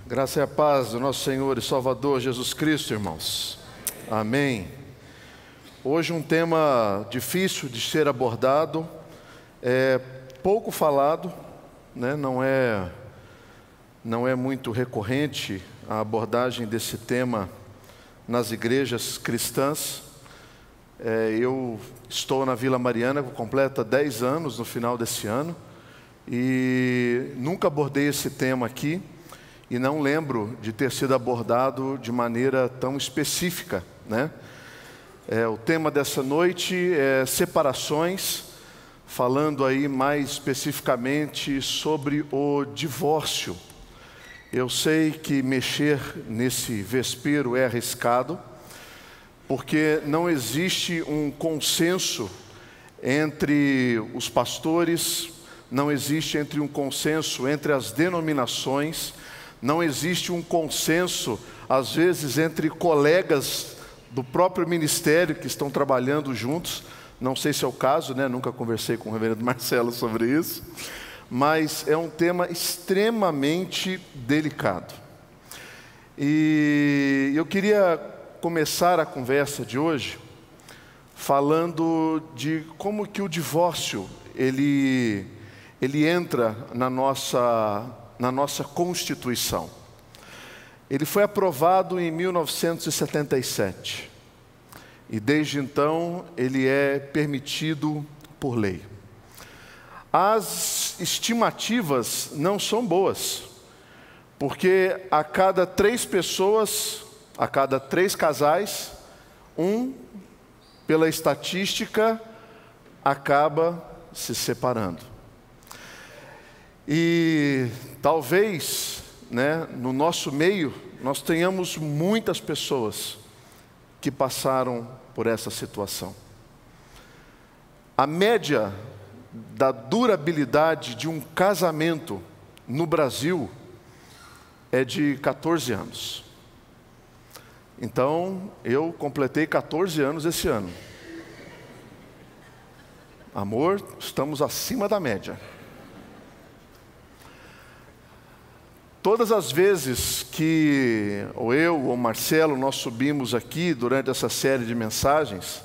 Graça e a paz do nosso Senhor e Salvador Jesus Cristo, irmãos. Amém. Hoje um tema difícil de ser abordado, pouco falado, né? Não é muito recorrente a abordagem desse tema nas igrejas cristãs. Eu estou na Vila Mariana, completa 10 anos no final desse ano, e nunca abordei esse tema aqui. E não lembro de ter sido abordado de maneira tão específica, né? O tema dessa noite é separações, falando aí mais especificamente sobre o divórcio. Eu sei que mexer nesse vespeiro é arriscado, porque não existe um consenso entre os pastores, não existe um consenso entre as denominações, não existe um consenso, às vezes, entre colegas do próprio ministério que estão trabalhando juntos. Não sei se é o caso, né? Nunca conversei com o reverendo Marcelo sobre isso. Mas é um tema extremamente delicado. E eu queria começar a conversa de hoje falando de como que o divórcio, ele entra na nossa Constituição. Ele foi aprovado em 1977 e desde então ele é permitido por lei. As estimativas não são boas, porque a cada 3 pessoas, a cada 3 casais, pela estatística, acaba se separando. E talvez, né, no nosso meio, nós tenhamos muitas pessoas que passaram por essa situação. A média da durabilidade de um casamento no Brasil é de 14 anos. Então, eu completei 14 anos esse ano. Amor, estamos acima da média. Todas as vezes que ou eu ou Marcelo nós subimos aqui durante essa série de mensagens,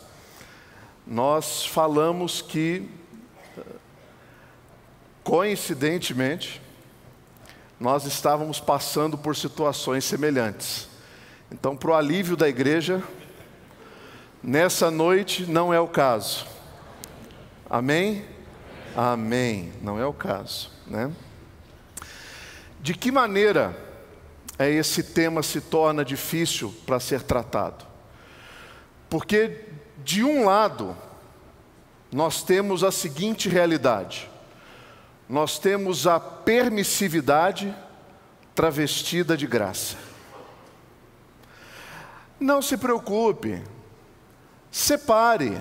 nós falamos que, coincidentemente, nós estávamos passando por situações semelhantes. Então, para o alívio da igreja, nessa noite não é o caso. Amém? Amém. Não é o caso, né? De que maneira esse tema se torna difícil para ser tratado? Porque, de um lado, nós temos a seguinte realidade: nós temos a permissividade travestida de graça. Não se preocupe, separe,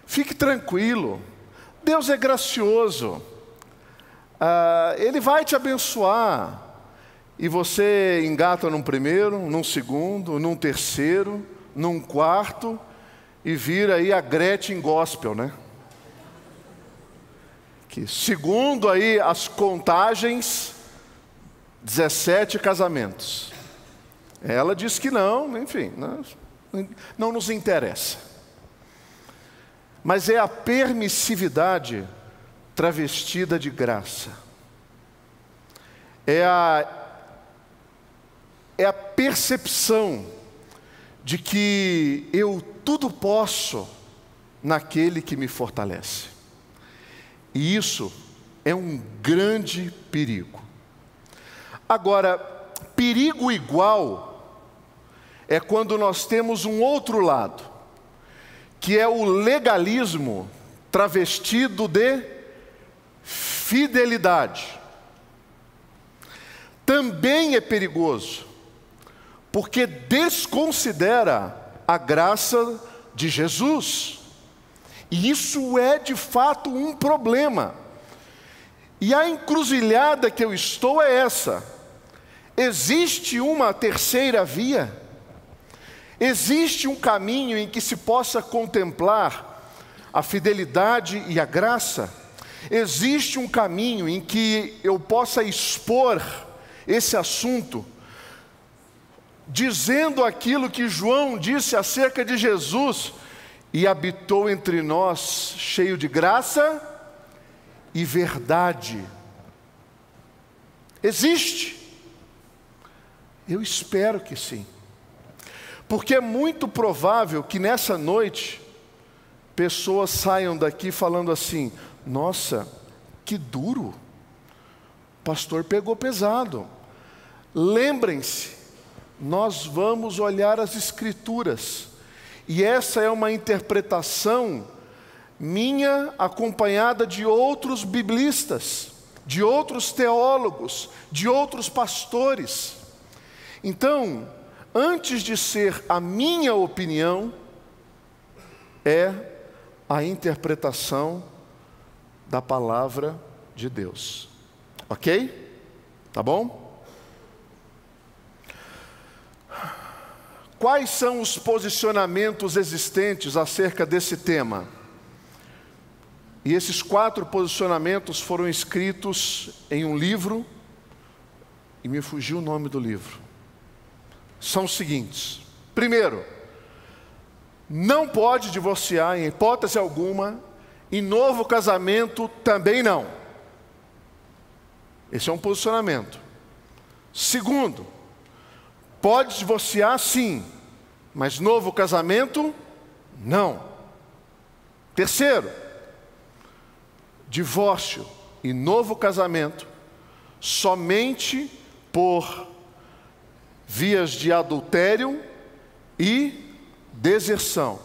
fique tranquilo, Deus é gracioso. Ele vai te abençoar, e você engata num primeiro, num segundo, num terceiro, num quarto, e vira aí a Gretchen Gospel, né? Que segundo aí as contagens, 17 casamentos. Ela diz que não, enfim, não nos interessa. Mas é a permissividade travestida de graça. É a percepção de que eu tudo posso naquele que me fortalece. E isso é um grande perigo. Agora, perigo igual é quando nós temos um outro lado, que é o legalismo travestido de fidelidade. Também é perigoso, porque desconsidera a graça de Jesus. E isso é de fato um problema. E a encruzilhada que eu estou é essa: existe uma terceira via? Existe um caminho em que se possa contemplar a fidelidade e a graça? Existe um caminho em que eu possa expor esse assunto, dizendo aquilo que João disse acerca de Jesus: e habitou entre nós, cheio de graça e verdade. Existe? Eu espero que sim. Porque é muito provável que nessa noite pessoas saiam daqui falando assim: nossa, que duro, o pastor pegou pesado. Lembrem-se, nós vamos olhar as Escrituras, e essa é uma interpretação minha, acompanhada de outros biblistas, de outros teólogos, de outros pastores. Então, antes de ser a minha opinião, é a interpretação da palavra de Deus. Ok? Tá bom? Quais são os posicionamentos existentes acerca desse tema? E esses 4 posicionamentos foram escritos em um livro, e me fugiu o nome do livro. São os seguintes: primeiro, não pode divorciar em hipótese alguma, e novo casamento também não. Esse é um posicionamento. Segundo, pode divorciar sim, mas novo casamento não. Terceiro, divórcio e novo casamento somente por vias de adultério e deserção.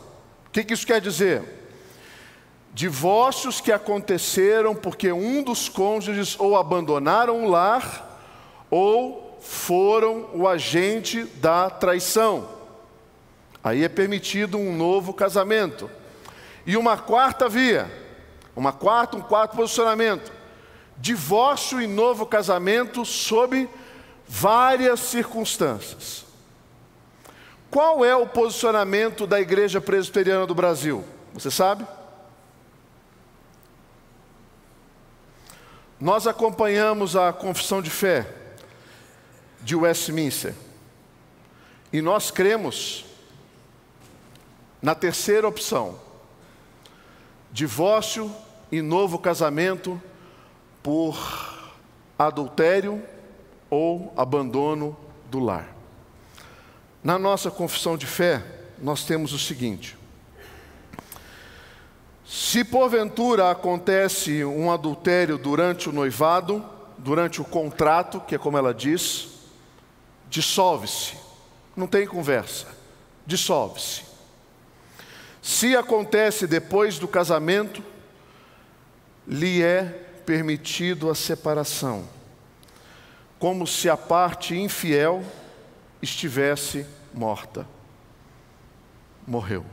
O que isso quer dizer? Divórcios que aconteceram porque um dos cônjuges ou abandonaram o lar ou foram o agente da traição. Aí é permitido um novo casamento. E uma quarta via, um quarto posicionamento: divórcio e novo casamento sob várias circunstâncias. Qual é o posicionamento da Igreja Presbiteriana do Brasil? Você sabe? Nós acompanhamos a Confissão de Fé de Westminster, e nós cremos na terceira opção: divórcio e novo casamento por adultério ou abandono do lar. Na nossa confissão de fé, nós temos o seguinte: se porventura acontece um adultério durante o noivado, durante o contrato, que é como ela diz, dissolve-se. Não tem conversa, dissolve-se. Se acontece depois do casamento, lhe é permitido a separação, como se a parte infiel estivesse morta. Morreu.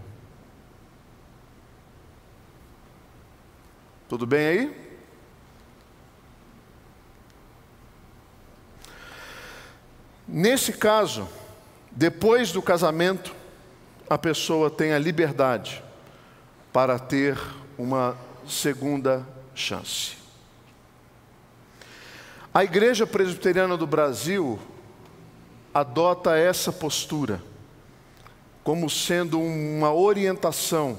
Tudo bem aí? Nesse caso, depois do casamento, a pessoa tem a liberdade para ter uma segunda chance. A Igreja Presbiteriana do Brasil adota essa postura como sendo uma orientação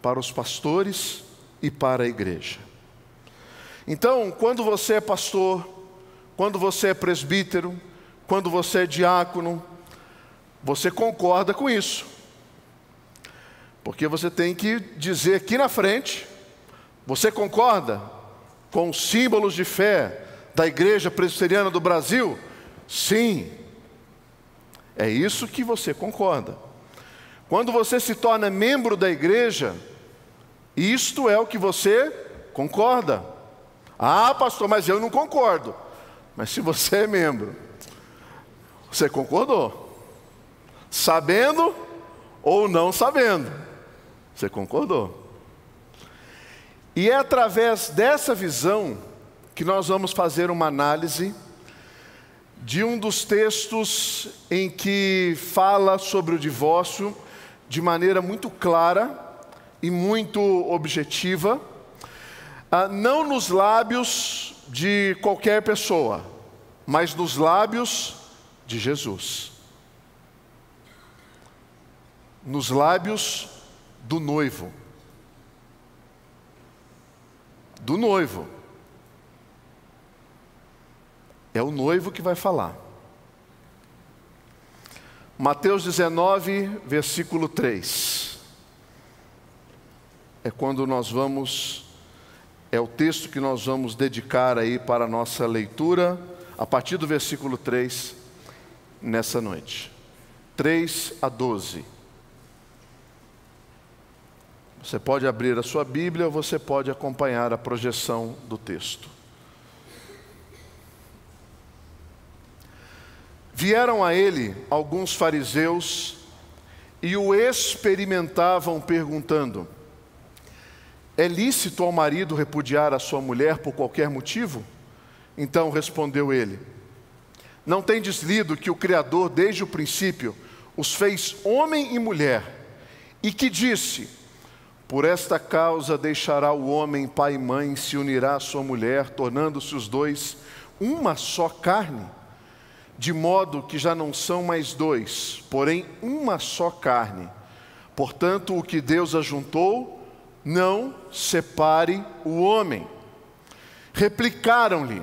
para os pastores e para a igreja. Então, quando você é pastor, quando você é presbítero, quando você é diácono, você concorda com isso. Porque você tem que dizer aqui na frente: você concorda com os símbolos de fé da Igreja Presbiteriana do Brasil? Sim. É isso que você concorda. Quando você se torna membro da igreja, isto é o que você concorda. Ah, pastor, mas eu não concordo. Mas se você é membro, você concordou. Sabendo ou não sabendo, você concordou. E é através dessa visão que nós vamos fazer uma análise de um dos textos em que fala sobre o divórcio de maneira muito clara e muito objetiva, não nos lábios de qualquer pessoa, mas nos lábios de Jesus. Nos lábios do noivo. Do noivo. É o noivo que vai falar. Mateus 19, versículo 3. É quando nós vamos, é o texto que nós vamos dedicar aí para a nossa leitura, a partir do versículo 3, nessa noite. 3 a 12. Você pode abrir a sua Bíblia ou você pode acompanhar a projeção do texto. Vieram a ele alguns fariseus e o experimentavam perguntando: é lícito ao marido repudiar a sua mulher por qualquer motivo? Então respondeu ele: não tendes lido que o Criador desde o princípio os fez homem e mulher, e que disse: por esta causa deixará o homem pai e mãe, se unirá à sua mulher, tornando-se os dois uma só carne? De modo que já não são mais dois, porém uma só carne. Portanto, o que Deus ajuntou, não separe o homem. Replicaram-lhe: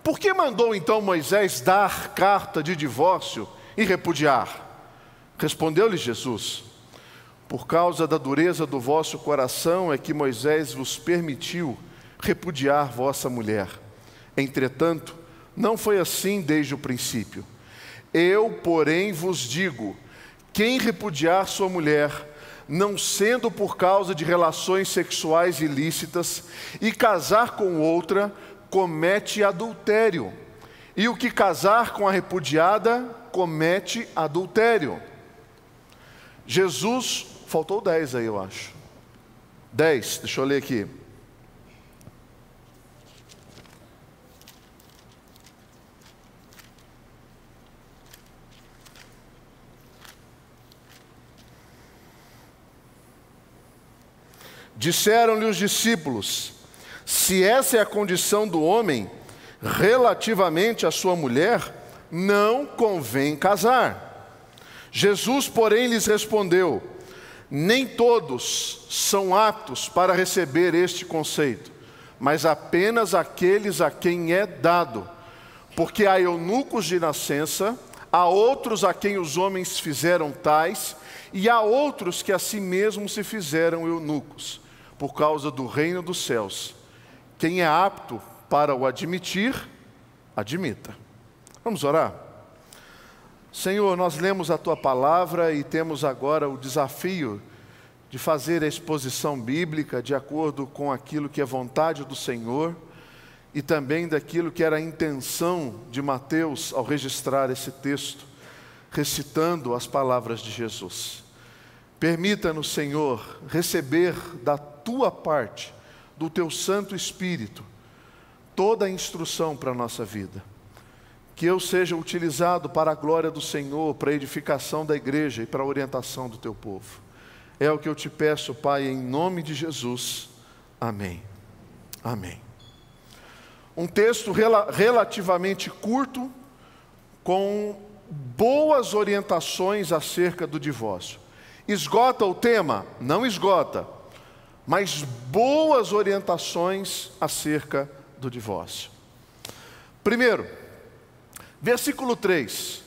por que mandou então Moisés dar carta de divórcio e repudiar? Respondeu-lhe Jesus: por causa da dureza do vosso coração é que Moisés vos permitiu repudiar vossa mulher. Entretanto, não foi assim desde o princípio. Eu, porém, vos digo: quem repudiar sua mulher, não sendo por causa de relações sexuais ilícitas, e casar com outra, comete adultério. E o que casar com a repudiada, comete adultério. Jesus, faltou 10 aí, eu acho. 10, deixa eu ler aqui. Disseram-lhe os discípulos: se essa é a condição do homem relativamente à sua mulher, não convém casar. Jesus, porém, lhes respondeu: nem todos são aptos para receber este conceito, mas apenas aqueles a quem é dado. Porque há eunucos de nascença, há outros a quem os homens fizeram tais, e há outros que a si mesmos se fizeram eunucos, por causa do reino dos céus. Quem é apto para o admitir, admita. Vamos orar? Senhor, nós lemos a Tua palavra e temos agora o desafio de fazer a exposição bíblica de acordo com aquilo que é vontade do Senhor e também daquilo que era a intenção de Mateus ao registrar esse texto, recitando as palavras de Jesus. Permita-nos, Senhor, receber da Tua parte, do Teu Santo Espírito, toda a instrução para a nossa vida. Que eu seja utilizado para a glória do Senhor, para a edificação da igreja e para a orientação do Teu povo. É o que eu te peço, Pai, em nome de Jesus. Amém. Amém. Um texto relativamente curto, com boas orientações acerca do divórcio. Esgota o tema? Não esgota, mas boas orientações acerca do divórcio. Primeiro, versículo 3.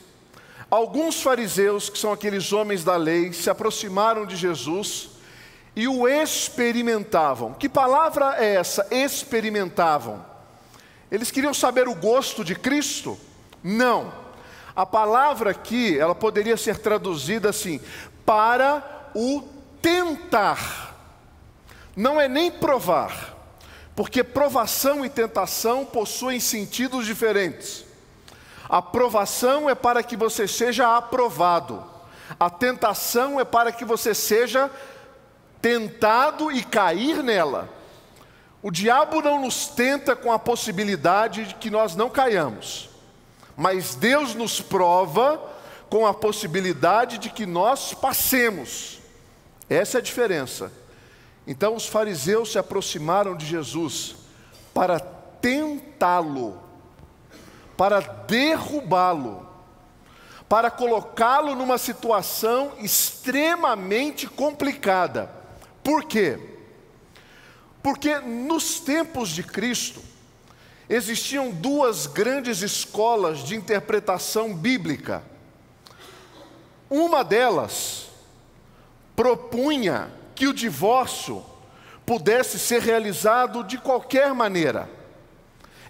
Alguns fariseus, que são aqueles homens da lei, se aproximaram de Jesus e o experimentavam. Que palavra é essa? Experimentavam. Eles queriam saber o gosto de Cristo? Não. A palavra aqui, ela poderia ser traduzida assim: para o tentar. Não é nem provar, porque provação e tentação possuem sentidos diferentes. A provação é para que você seja aprovado. A tentação é para que você seja tentado e cair nela. O diabo não nos tenta com a possibilidade de que nós não caiamos, mas Deus nos prova com a possibilidade de que nós passemos. Essa é a diferença. Então os fariseus se aproximaram de Jesus para tentá-lo, para derrubá-lo, para colocá-lo numa situação extremamente complicada. Por quê? Porque nos tempos de Cristo, existiam duas grandes escolas de interpretação bíblica. Uma delas propunha que o divórcio pudesse ser realizado de qualquer maneira.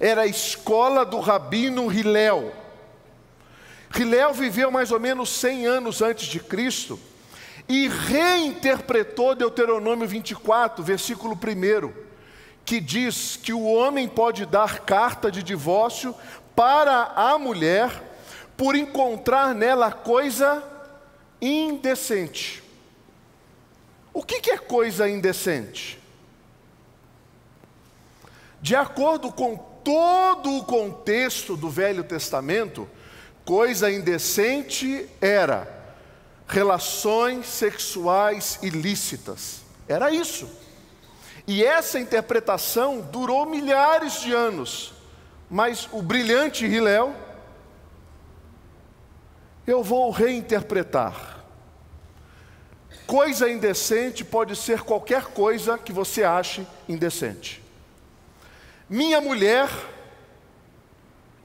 Era a escola do rabino Hillel. Hillel viveu mais ou menos 100 anos antes de Cristo e reinterpretou Deuteronômio 24, versículo 1, que diz que o homem pode dar carta de divórcio para a mulher por encontrar nela coisa indecente. O que é coisa indecente? De acordo com todo o contexto do Velho Testamento, coisa indecente era relações sexuais ilícitas. Era isso. E essa interpretação durou milhares de anos. Mas o brilhante Hillel, eu vou reinterpretar. Coisa indecente pode ser qualquer coisa que você ache indecente. Minha mulher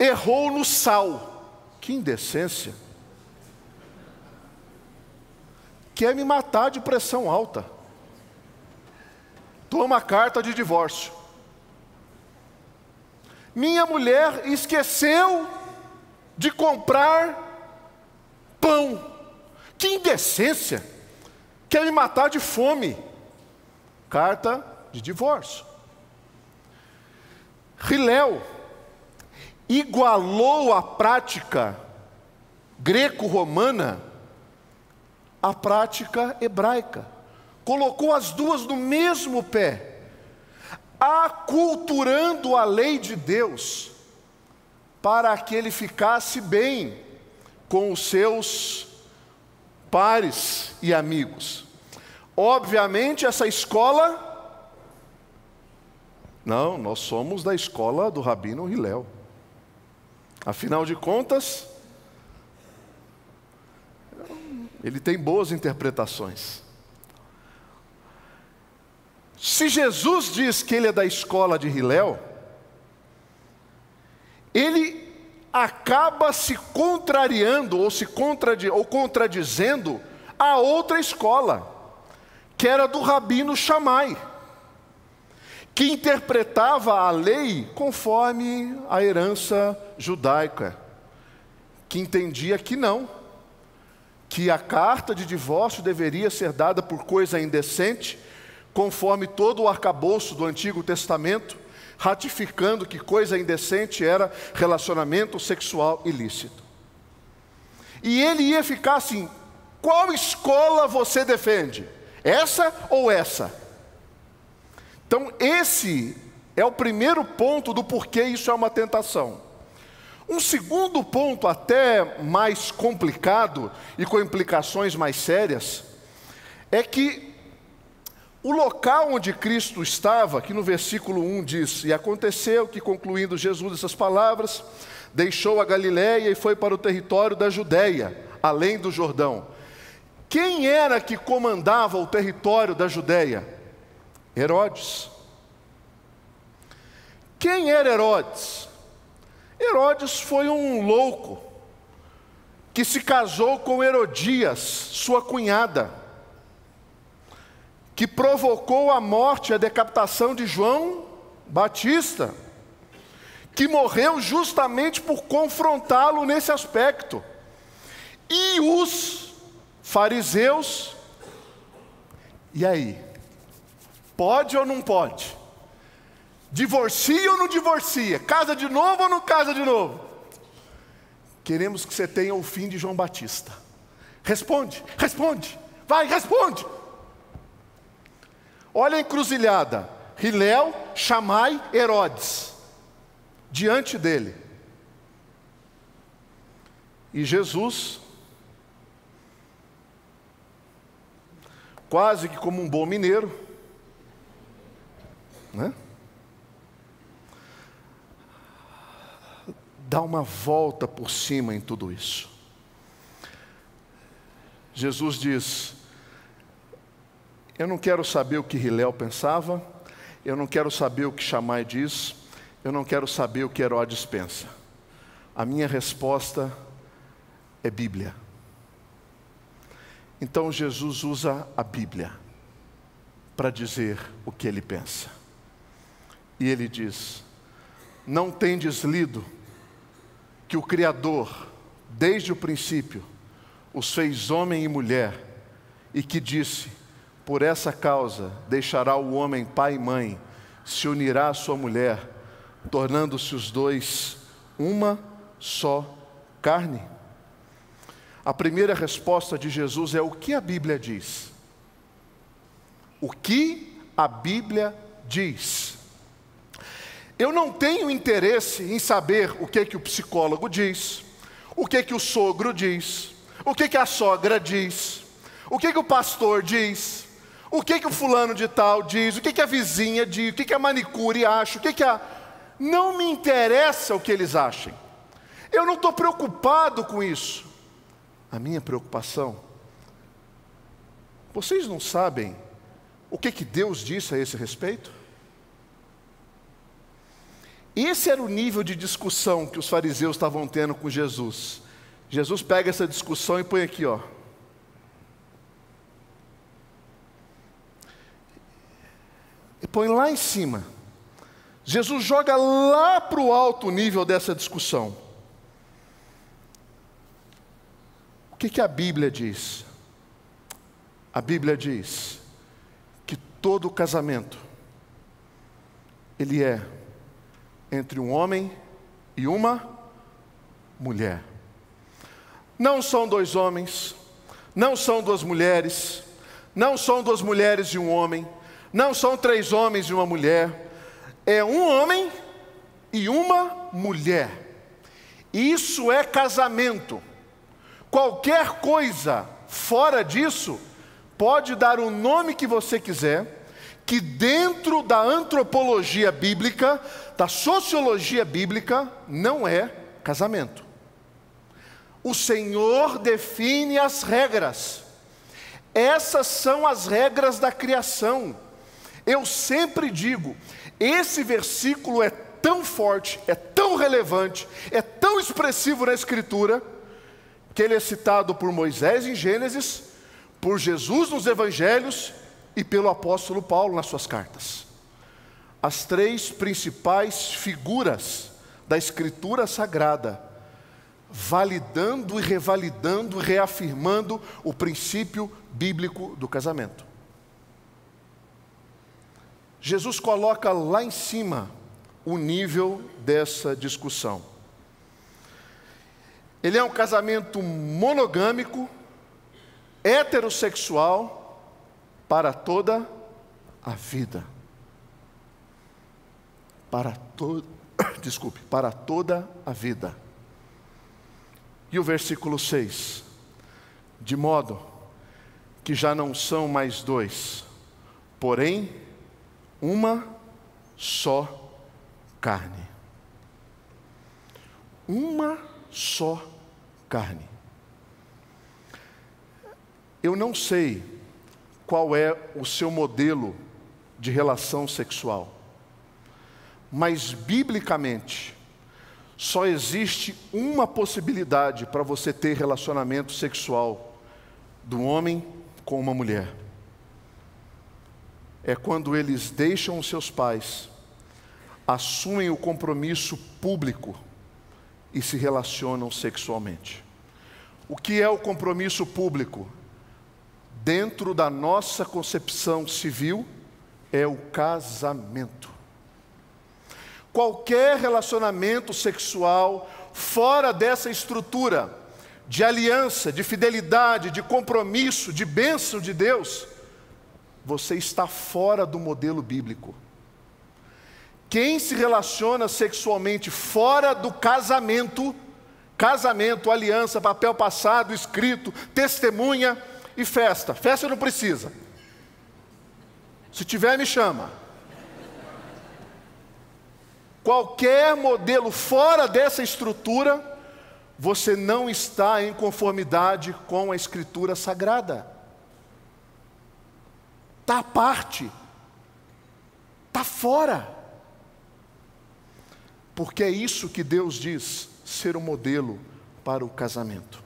errou no sal. Que indecência. Quer me matar de pressão alta. Toma carta de divórcio. Minha mulher esqueceu de comprar pão. Que indecência. Quer me matar de fome. Carta de divórcio. Hillel igualou a prática greco-romana à prática hebraica. Colocou as duas no mesmo pé, aculturando a lei de Deus, para que ele ficasse bem com os seus pares e amigos. Obviamente, essa escola... Não, nós somos da escola do rabino Hillel. Afinal de contas, ele tem boas interpretações. Se Jesus diz que ele é da escola de Hillel, ele acaba se contrariando ou contradizendo a outra escola, que era do rabino Shammai, que interpretava a lei conforme a herança judaica, que entendia que não, que a carta de divórcio deveria ser dada por coisa indecente, conforme todo o arcabouço do Antigo Testamento, ratificando que coisa indecente era relacionamento sexual ilícito. E ele ia ficar assim: qual escola você defende? Essa ou essa? Então esse é o primeiro ponto do porquê isso é uma tentação. Um segundo ponto, até mais complicado e com implicações mais sérias, é que o local onde Cristo estava, que no versículo 1 diz: e aconteceu que, concluindo Jesus essas palavras, deixou a Galiléia e foi para o território da Judéia, além do Jordão. Quem era que comandava o território da Judéia? Herodes. Quem era Herodes? Herodes foi um louco que se casou com Herodias, sua cunhada, que provocou a morte e a decapitação de João Batista, que morreu justamente por confrontá-lo nesse aspecto. E os fariseus, e aí? Pode ou não pode? Divorcia ou não divorcia? Casa de novo ou não casa de novo? Queremos que você tenha o fim de João Batista. Responde, responde, vai, responde. Olha a encruzilhada: Hillel, Shammai, Herodes, diante dele. E Jesus, quase que como um bom mineiro, né? dá uma volta por cima em tudo isso. Jesus diz: eu não quero saber o que Hilel pensava, eu não quero saber o que Shammai diz, eu não quero saber o que Herodes pensa. A minha resposta é Bíblia. Então Jesus usa a Bíblia para dizer o que ele pensa. E ele diz: não tendes lido que o Criador, desde o princípio, os fez homem e mulher, e que disse: por essa causa deixará o homem pai e mãe, se unirá à sua mulher, tornando-se os dois uma só carne? A primeira resposta de Jesus é: o que a Bíblia diz? O que a Bíblia diz? Eu não tenho interesse em saber o que o psicólogo diz, o que o sogro diz, o que a sogra diz, o que o pastor diz, o que o fulano de tal diz, o que a vizinha diz, o que a manicure acha, Não me interessa o que eles achem. Eu não estou preocupado com isso. A minha preocupação, vocês não sabem o que Deus disse a esse respeito? Esse era o nível de discussão que os fariseus estavam tendo com Jesus. Jesus pega essa discussão e põe aqui, ó. E põe lá em cima. Jesus joga lá para o alto nível dessa discussão. O que a Bíblia diz? A Bíblia diz que todo casamento, ele é entre um homem e uma mulher. Não são dois homens, não são duas mulheres, não são duas mulheres e um homem, não são três homens e uma mulher. É um homem e uma mulher. Isso é casamento. Qualquer coisa fora disso pode dar o nome que você quiser, que dentro da antropologia bíblica, da sociologia bíblica, não é casamento. O Senhor define as regras. Essas são as regras da criação. Eu sempre digo, esse versículo é tão forte, é tão relevante, é tão expressivo na Escritura, que ele é citado por Moisés em Gênesis, por Jesus nos Evangelhos e pelo apóstolo Paulo nas suas cartas. As três principais figuras da Escritura Sagrada, validando e revalidando, reafirmando o princípio bíblico do casamento. Jesus coloca lá em cima o nível dessa discussão. Ele é um casamento monogâmico, heterossexual, para toda a vida. Para toda a vida. E o versículo 6, de modo que já não são mais dois, porém uma só carne. Uma só carne. Eu não sei qual é o seu modelo de relação sexual, mas biblicamente só existe uma possibilidade para você ter relacionamento sexual do homem com uma mulher. É quando eles deixam os seus pais, assumem o compromisso público e se relacionam sexualmente. O que é o compromisso público? Dentro da nossa concepção civil, é o casamento. Qualquer relacionamento sexual fora dessa estrutura de aliança, de fidelidade, de compromisso, de bênção de Deus, você está fora do modelo bíblico. Quem se relaciona sexualmente fora do casamento, aliança, papel passado, escrito, testemunha e festa. Festa não precisa. Se tiver, me chama. qualquer modelo fora dessa estrutura, você não está em conformidade com a Escritura Sagrada. Está à parte, está fora. Porque é isso que Deus diz ser o modelo para o casamento.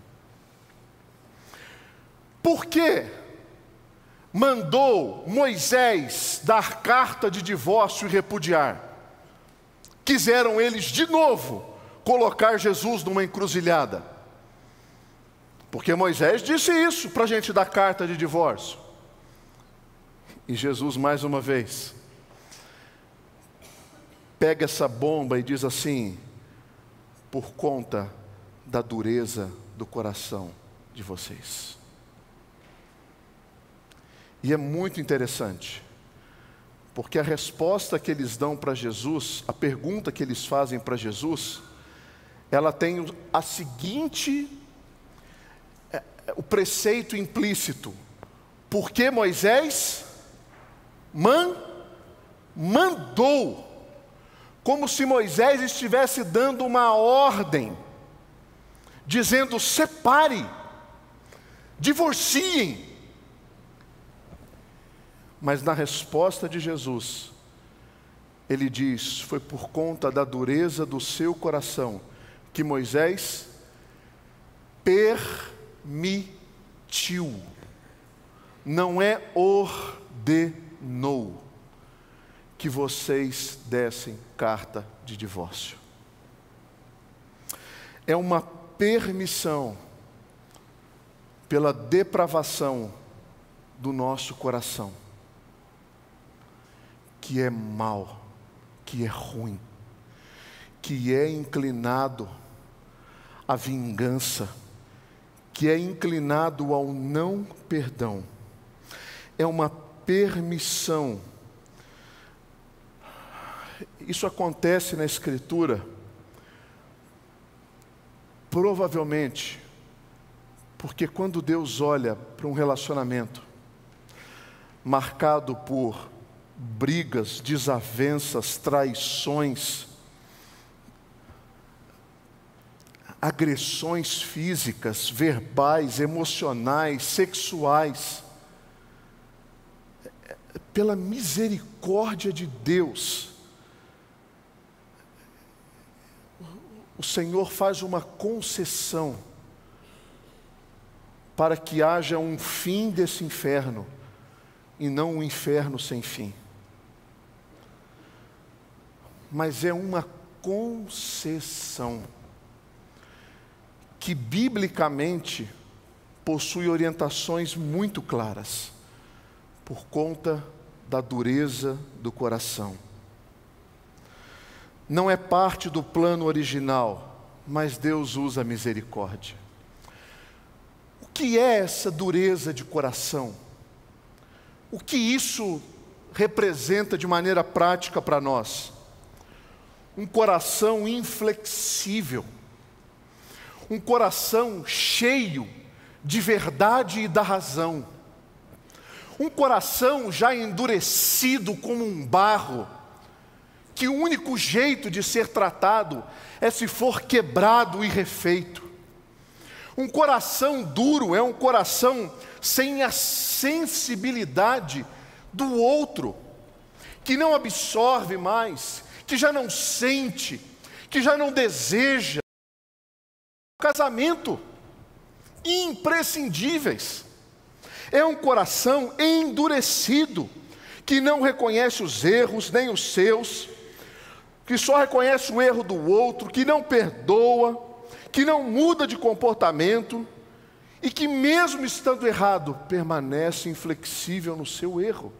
Por que mandou Moisés dar carta de divórcio e repudiar? Quiseram eles de novo colocar Jesus numa encruzilhada. Porque Moisés disse isso para a gente dar carta de divórcio. E Jesus, mais uma vez, pega essa bomba e diz assim: por conta da dureza do coração de vocês. E é muito interessante, porque a resposta que eles dão para Jesus, a pergunta que eles fazem para Jesus, ela tem a seguinte, o preceito implícito: por que Moisés mandou, como se Moisés estivesse dando uma ordem, dizendo: separe, divorciem. Mas na resposta de Jesus, ele diz: foi por conta da dureza do seu coração que Moisés permitiu, não é ordenou, que vocês dessem carta de divórcio. É uma permissão pela depravação do nosso coração, que é mau, que é ruim, que é inclinado à vingança, que é inclinado ao não perdão. É uma permissão. Isso acontece na Escritura, provavelmente, porque quando Deus olha para um relacionamento marcado por brigas, desavenças, traições, agressões físicas, verbais, emocionais, sexuais, pela misericórdia de Deus, o Senhor faz uma concessão para que haja um fim desse inferno e não um inferno sem fim. Mas é uma concessão que biblicamente possui orientações muito claras, por conta da dureza do coração. Não é parte do plano original, mas Deus usa a misericórdia. O que é essa dureza de coração? O que isso representa de maneira prática para nós? Um coração inflexível, um coração cheio de verdade e da razão, um coração já endurecido como um barro, que o único jeito de ser tratado é se for quebrado e refeito. Um coração duro é um coração sem a sensibilidade do outro, que não absorve mais, que já não sente, que já não deseja. Casamento, imprescindíveis. É um coração endurecido, que não reconhece os erros, nem os seus, que só reconhece o erro do outro, que não perdoa, que não muda de comportamento, e que mesmo estando errado, permanece inflexível no seu erro.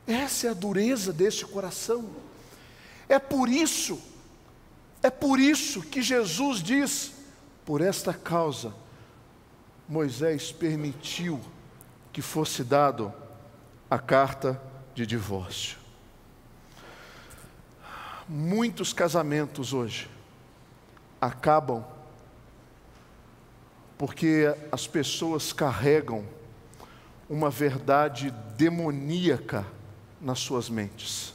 Essa é a dureza desse coração. É por isso que Jesus diz: por esta causa, Moisés permitiu que fosse dado a carta de divórcio. Muitos casamentos hoje acabam porque as pessoas carregam uma verdade demoníaca nas suas mentes.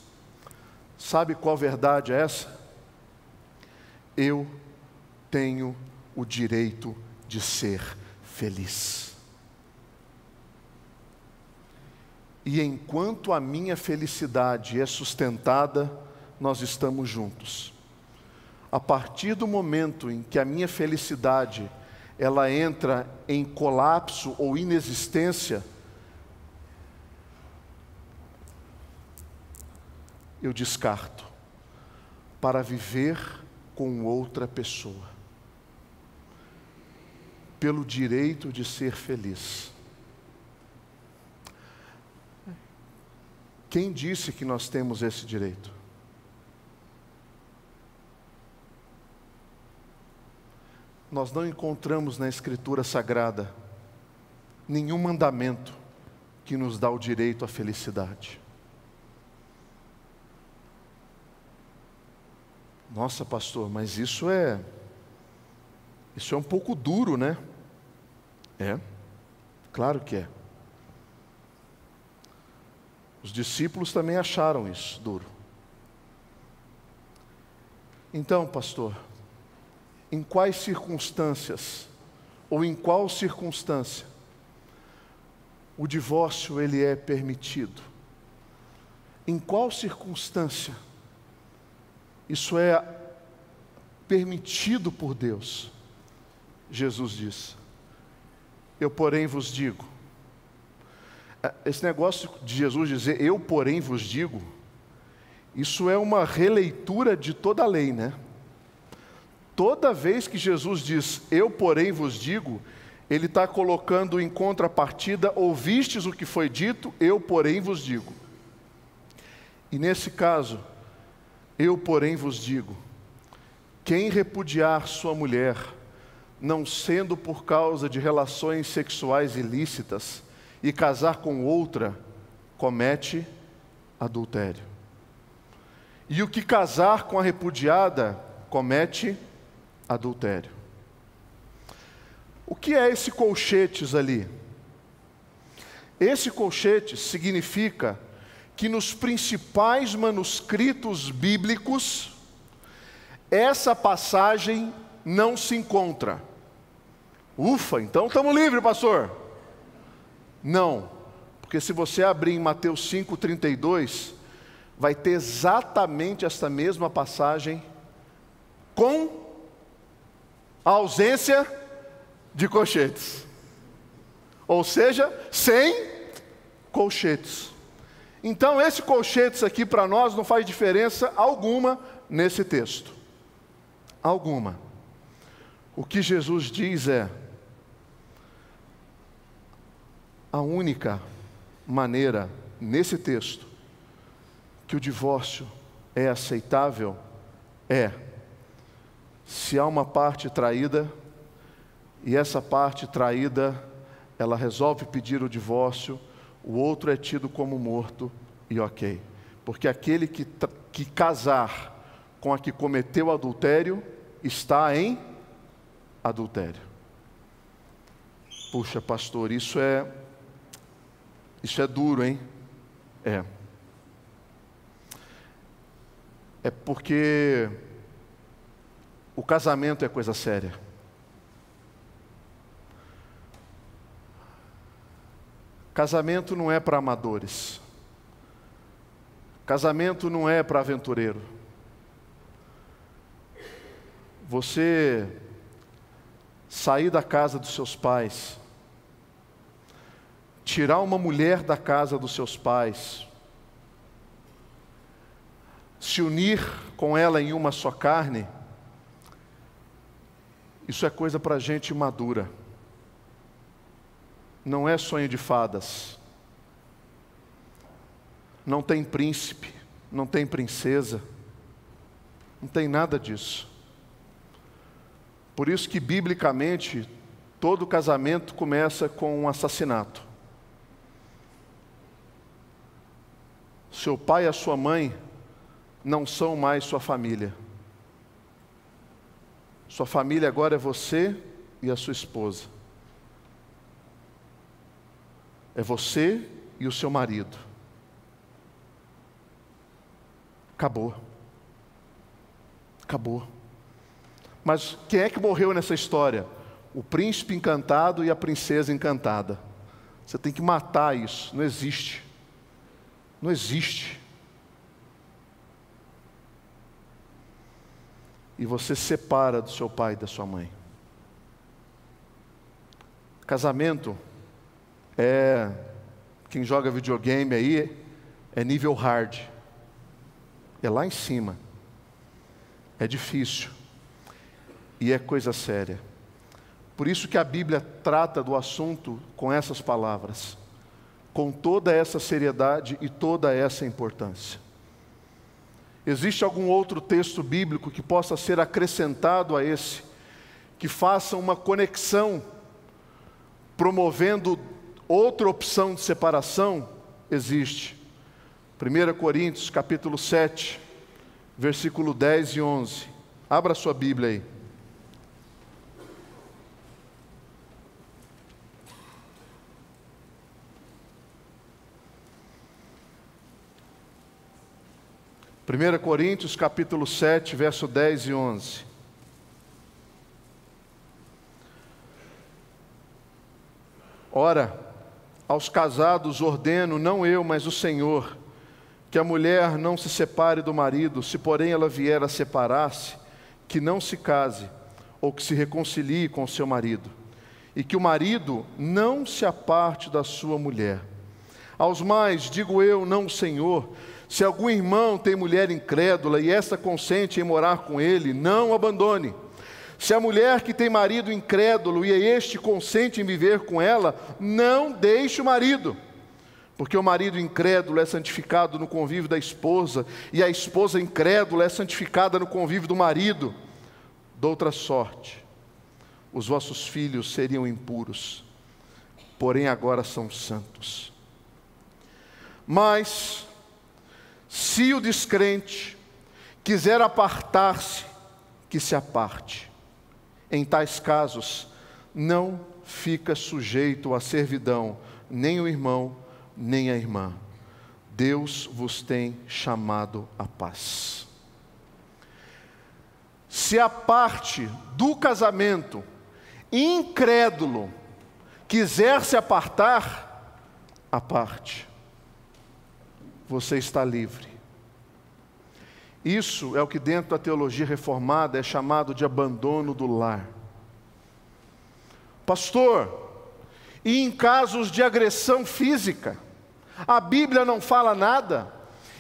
Sabe qual verdade é essa? Eu tenho o direito de ser feliz. E enquanto a minha felicidade é sustentada, nós estamos juntos. A partir do momento em que a minha felicidade ela entra em colapso ou inexistência, eu descarto para viver com outra pessoa, pelo direito de ser feliz. Quem disse que nós temos esse direito? Nós não encontramos na Escritura Sagrada nenhum mandamento que nos dá o direito à felicidade. Nossa, pastor, mas isso é um pouco duro, né? É, claro que é. Os discípulos também acharam isso duro. Então, pastor, em quais circunstâncias, ou em qual circunstância, o divórcio ele é permitido? Em qual circunstância isso é permitido por Deus? Jesus diz: eu, porém, vos digo. Esse negócio de Jesus dizer, eu, porém, vos digo, isso é uma releitura de toda a lei, né? Toda vez que Jesus diz, eu, porém, vos digo, Ele está colocando em contrapartida, ouvistes o que foi dito, eu, porém, vos digo. E nesse caso, eu, porém, vos digo, quem repudiar sua mulher, não sendo por causa de relações sexuais ilícitas, e casar com outra, comete adultério. E o que casar com a repudiada, comete adultério. O que é esse colchetes ali? Esse colchetes significa que nos principais manuscritos bíblicos, essa passagem não se encontra. Ufa, então estamos livres, pastor. Não, porque se você abrir em Mateus 5,32, vai ter exatamente esta mesma passagem com a ausência de colchetes. Ou seja, sem colchetes. Então esse colchetes aqui para nós não faz diferença alguma nesse texto. Alguma. O que Jesus diz é: a única maneira, nesse texto, que o divórcio é aceitável é se há uma parte traída e essa parte traída, ela resolve pedir o divórcio, o outro é tido como morto e ok. Porque aquele que casar com a que cometeu adultério, está em adultério. Puxa, pastor, isso é duro, hein? É porque o casamento é coisa séria. Casamento não é para amadores. Casamento não é para aventureiro. Você sair da casa dos seus pais, tirar uma mulher da casa dos seus pais, se unir com ela em uma só carne, isso é coisa para gente madura. Não é sonho de fadas. Não tem príncipe, não tem princesa, não tem nada disso. Por isso que, biblicamente, todo casamento começa com um assassinato. Seu pai e a sua mãe não são mais sua família. Sua família agora é você e a sua esposa. É você e o seu marido. acabou. Acabou. Mas quem é que morreu nessa história? O príncipe encantado e a princesa encantada. Você tem que matar isso. Não existe. Não existe. E você separa do seu pai e da sua mãe. Casamento quem joga videogame aí, é nível hard. É lá em cima. É difícil. E é coisa séria. Por isso que a Bíblia trata do assunto com essas palavras, com toda essa seriedade e toda essa importância. Existe algum outro texto bíblico que possa ser acrescentado a esse, que faça uma conexão, promovendo outra opção de separação? Existe. 1 Coríntios capítulo 7, versículo 10 e 11. Abra sua Bíblia aí. Primeira Coríntios capítulo 7, verso 10 e 11. Ora, aos casados ordeno, não eu, mas o Senhor, que a mulher não se separe do marido, se porém ela vier a separar-se, que não se case, ou que se reconcilie com o seu marido, e que o marido não se aparte da sua mulher. Aos mais, digo eu, não o Senhor, se algum irmão tem mulher incrédula e esta consente em morar com ele, não o abandone. Se a mulher que tem marido incrédulo e este consente em viver com ela, não deixe o marido. Porque o marido incrédulo é santificado no convívio da esposa, e a esposa incrédula é santificada no convívio do marido. Doutra sorte, os vossos filhos seriam impuros, porém agora são santos. Mas, se o descrente quiser apartar-se, que se aparte. Em tais casos, não fica sujeito à servidão, nem o irmão, nem a irmã. Deus vos tem chamado à paz. Se a parte do casamento incrédulo quiser se apartar, aparte. Você está livre. Isso é o que dentro da teologia reformada é chamado de abandono do lar. Pastor, e em casos de agressão física, a Bíblia não fala nada?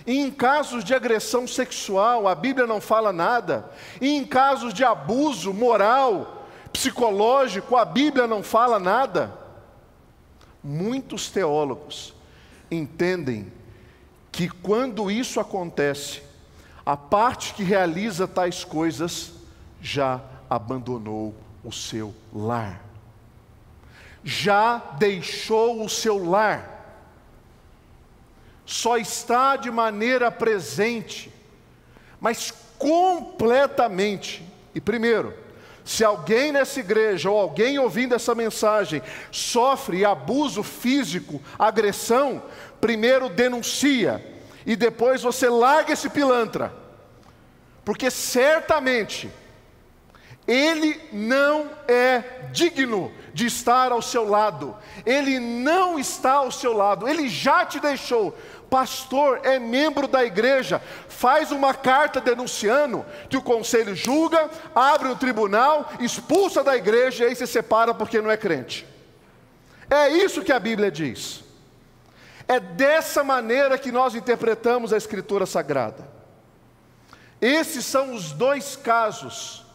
E em casos de agressão sexual, a Bíblia não fala nada? E em casos de abuso moral, psicológico, a Bíblia não fala nada? Muitos teólogos entendem que quando isso acontece, a parte que realiza tais coisas já abandonou o seu lar. Já deixou o seu lar. Só está de maneira presente, mas completamente. E primeiro, se alguém nessa igreja ou alguém ouvindo essa mensagem sofre abuso físico, agressão, primeiro denuncia e depois você larga esse pilantra, porque certamente ele não é digno de estar ao seu lado. Ele não está ao seu lado, ele já te deixou. Pastor, é membro da igreja, faz uma carta denunciando, que o conselho julga, abre um tribunal, expulsa da igreja e aí se separa porque não é crente. É isso que a Bíblia diz. É dessa maneira que nós interpretamos a Escritura Sagrada. Esses são os dois casos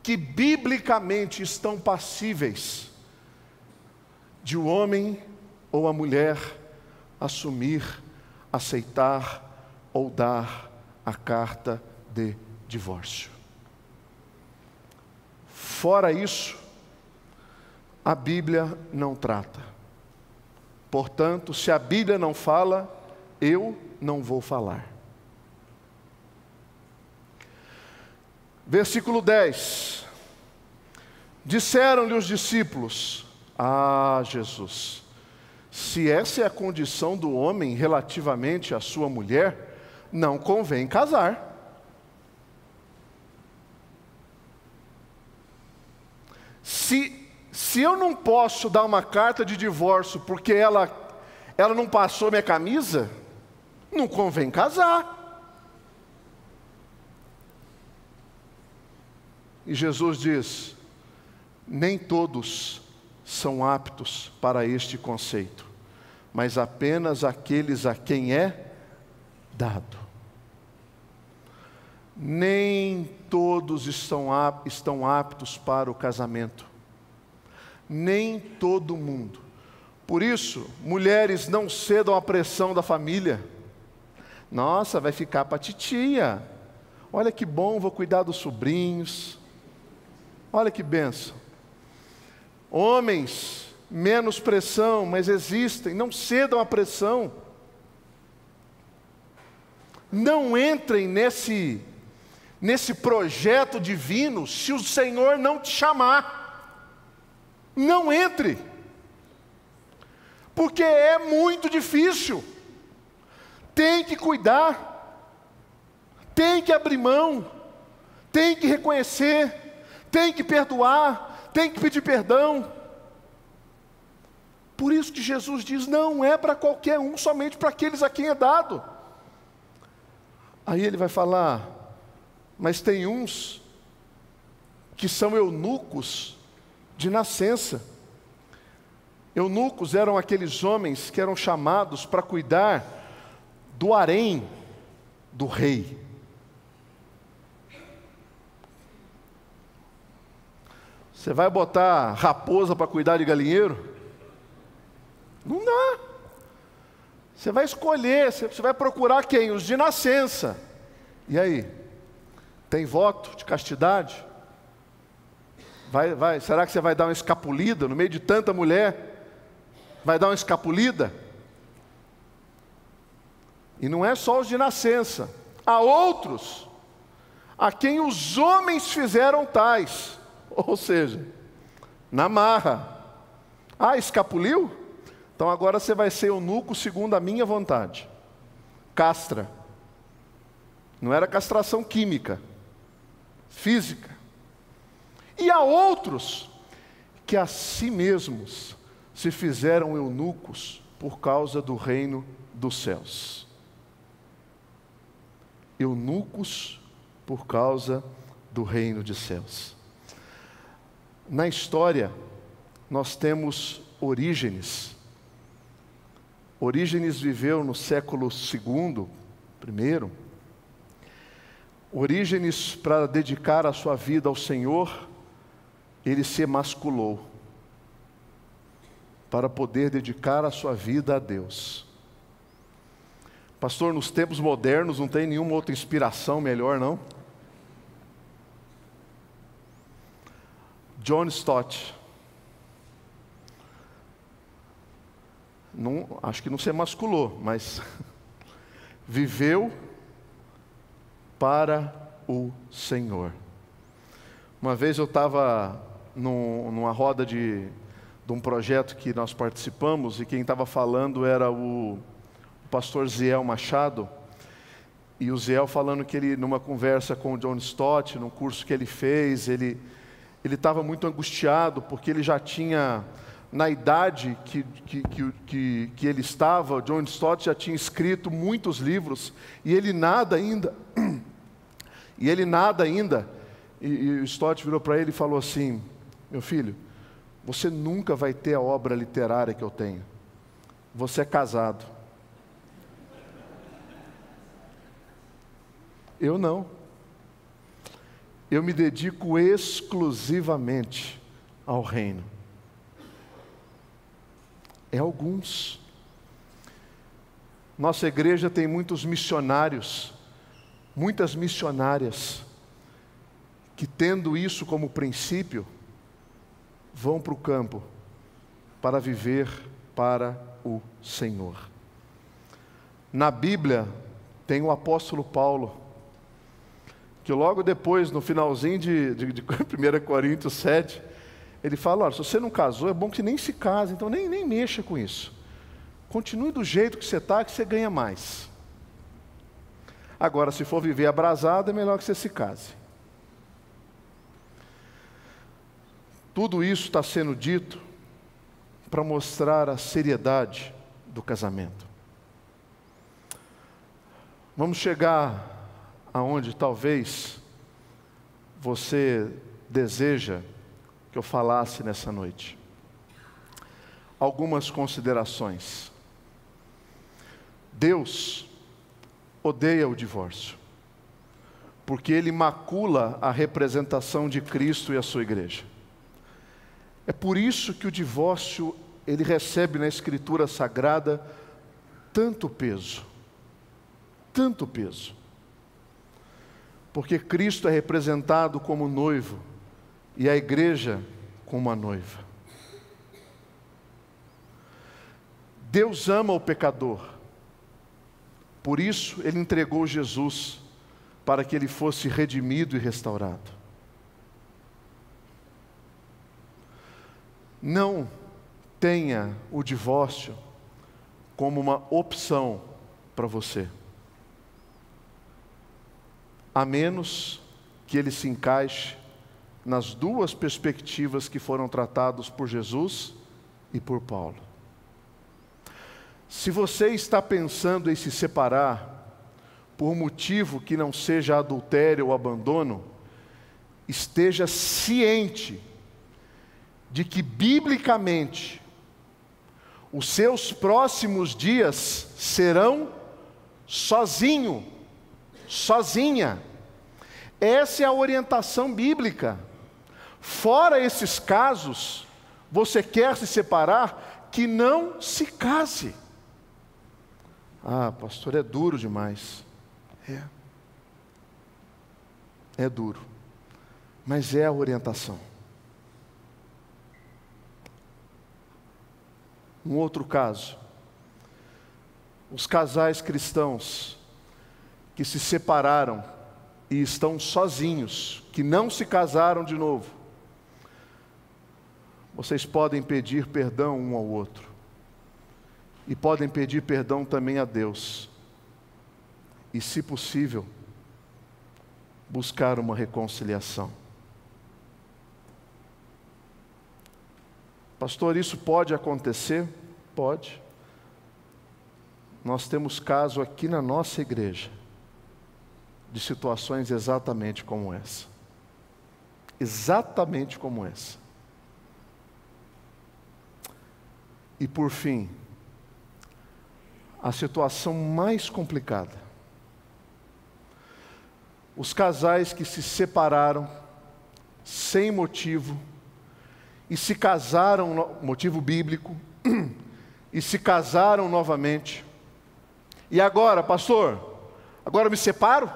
que biblicamente estão passíveis de o homem ou a mulher assumir, aceitar ou dar a carta de divórcio. Fora isso, a Bíblia não trata. Portanto, se a Bíblia não fala, eu não vou falar. Versículo 10. Disseram-lhe os discípulos: Ah, Jesus, se essa é a condição do homem relativamente à sua mulher, não convém casar. Se eu não posso dar uma carta de divórcio porque ela não passou minha camisa, não convém casar. E Jesus diz: nem todos são aptos para este conceito, mas apenas aqueles a quem é dado. Nem todos estão aptos para o casamento. Nem todo mundo. Por isso, mulheres, não cedam à pressão da família. Nossa, vai ficar para a titia. Olha que bom, vou cuidar dos sobrinhos. Olha que bênção. Homens, menos pressão, mas existem. Não cedam à pressão. Não entrem nesse projeto divino se o Senhor não te chamar. Não entre, porque é muito difícil. Tem que cuidar, tem que abrir mão, tem que reconhecer, tem que perdoar, tem que pedir perdão. Por isso que Jesus diz: não é para qualquer um, somente para aqueles a quem é dado. Aí ele vai falar: mas tem uns que são eunucos de nascença. Eunucos eram aqueles homens que eram chamados para cuidar do harém do rei. Você vai botar raposa para cuidar de galinheiro? Não dá. Você vai escolher, você vai procurar quem? Os de nascença. E aí? Tem voto de castidade? Será que você vai dar uma escapulida no meio de tanta mulher? Vai dar uma escapulida? E não é só os de nascença. Há outros a quem os homens fizeram tais. Ou seja, na marra. Ah, escapuliu? Então agora você vai ser eunuco segundo a minha vontade. Castra. Não era castração química, física. E há outros que a si mesmos se fizeram eunucos por causa do reino dos céus. Eunucos por causa do reino dos céus. Na história, nós temos Orígenes. Orígenes viveu no século II, primeiro. Orígenes, para dedicar a sua vida ao Senhor, ele se emasculou para poder dedicar a sua vida a Deus. Pastor, nos tempos modernos não tem nenhuma outra inspiração melhor, não? John Stott. Não, acho que não se emasculou, mas viveu para o Senhor. Uma vez eu estava numa roda de um projeto que nós participamos, e quem estava falando era o pastor Ziel Machado, e o Ziel falando que ele, numa conversa com o John Stott, num curso que ele fez, ele estava muito angustiado, porque ele já tinha, na idade que ele estava, o John Stott já tinha escrito muitos livros, e ele nada ainda, e o Stott virou para ele e falou assim: meu filho, você nunca vai ter a obra literária que eu tenho. Você é casado. Eu não. Eu me dedico exclusivamente ao reino. É alguns. Nossa igreja tem muitos missionários, muitas missionárias, que tendo isso como princípio, vão para o campo para viver para o Senhor. Na Bíblia tem o apóstolo Paulo, que logo depois, no finalzinho de 1 Coríntios 7, ele fala: olha, se você não casou, é bom que você nem se case, então nem mexa com isso. Continue do jeito que você está, que você ganha mais. Agora, se for viver abrasado, é melhor que você se case. Tudo isso está sendo dito para mostrar a seriedade do casamento. Vamos chegar aonde talvez você deseja que eu falasse nessa noite. Algumas considerações. Deus odeia o divórcio, porque ele macula a representação de Cristo e a sua igreja. É por isso que o divórcio, ele recebe na Escritura Sagrada tanto peso. Tanto peso. Porque Cristo é representado como noivo e a igreja como a noiva. Deus ama o pecador. Por isso, ele entregou Jesus para que ele fosse redimido e restaurado. Não tenha o divórcio como uma opção para você, a menos que ele se encaixe nas duas perspectivas que foram tratadas por Jesus e por Paulo. Se você está pensando em se separar por motivo que não seja adultério ou abandono, esteja ciente de que, biblicamente, os seus próximos dias serão sozinho, sozinha. Essa é a orientação bíblica. Fora esses casos, você quer se separar, que não se case. Ah, pastor, é duro demais. É duro, mas é a orientação. Um outro caso, os casais cristãos que se separaram e estão sozinhos, que não se casaram de novo, vocês podem pedir perdão um ao outro, e podem pedir perdão também a Deus, e, se possível, buscar uma reconciliação. Pastor, isso pode acontecer? Pode. Nós temos caso aqui na nossa igreja de situações exatamente como essa. Exatamente como essa. E por fim, a situação mais complicada. Os casais que se separaram sem motivo e se casaram, motivo bíblico, e se casaram novamente. E agora, pastor, agora me separo?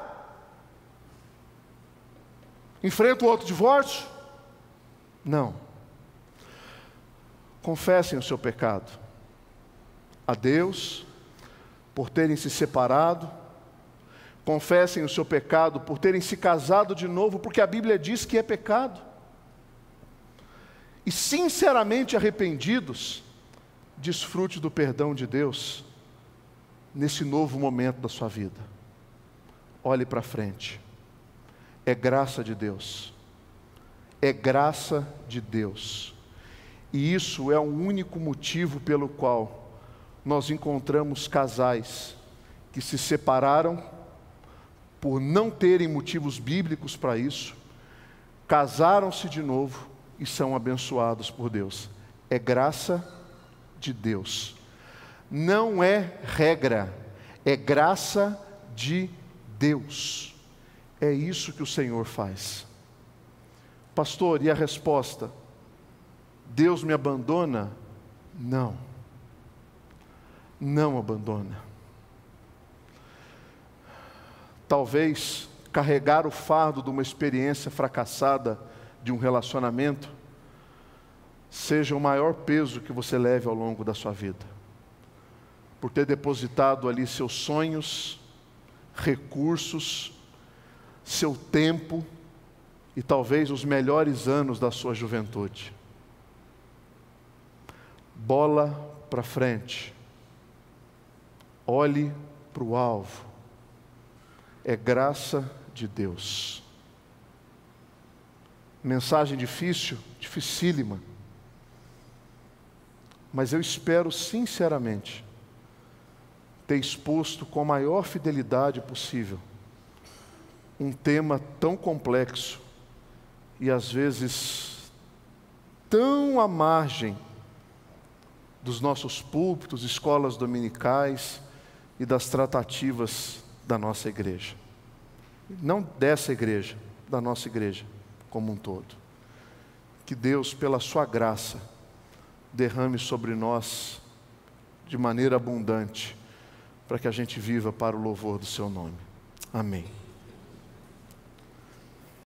Enfrento outro divórcio? Não. Confessem o seu pecado a Deus por terem se separado. Confessem o seu pecado por terem se casado de novo, porque a Bíblia diz que é pecado. E sinceramente arrependidos, desfrute do perdão de Deus nesse novo momento da sua vida. Olhe para frente. É graça de Deus. É graça de Deus. E isso é o único motivo pelo qual nós encontramos casais que se separaram por não terem motivos bíblicos para isso, casaram-se de novo e são abençoados por Deus. É graça de Deus. Não é regra, é graça de Deus. É isso que o Senhor faz. Pastor, e a resposta? Deus me abandona? Não. Não abandona. Talvez carregar o fardo de uma experiência fracassada de um relacionamento seja o maior peso que você leve ao longo da sua vida, por ter depositado ali seus sonhos, recursos, seu tempo e talvez os melhores anos da sua juventude. Bola para frente, olhe para o alvo, é graça de Deus. Mensagem difícil, dificílima. Mas eu espero sinceramente ter exposto com a maior fidelidade possível um tema tão complexo e às vezes tão à margem dos nossos púlpitos, escolas dominicais e das tratativas da nossa igreja. Não dessa igreja, da nossa igreja como um todo. Que Deus, pela sua graça, derrame sobre nós de maneira abundante, para que a gente viva para o louvor do seu nome. Amém.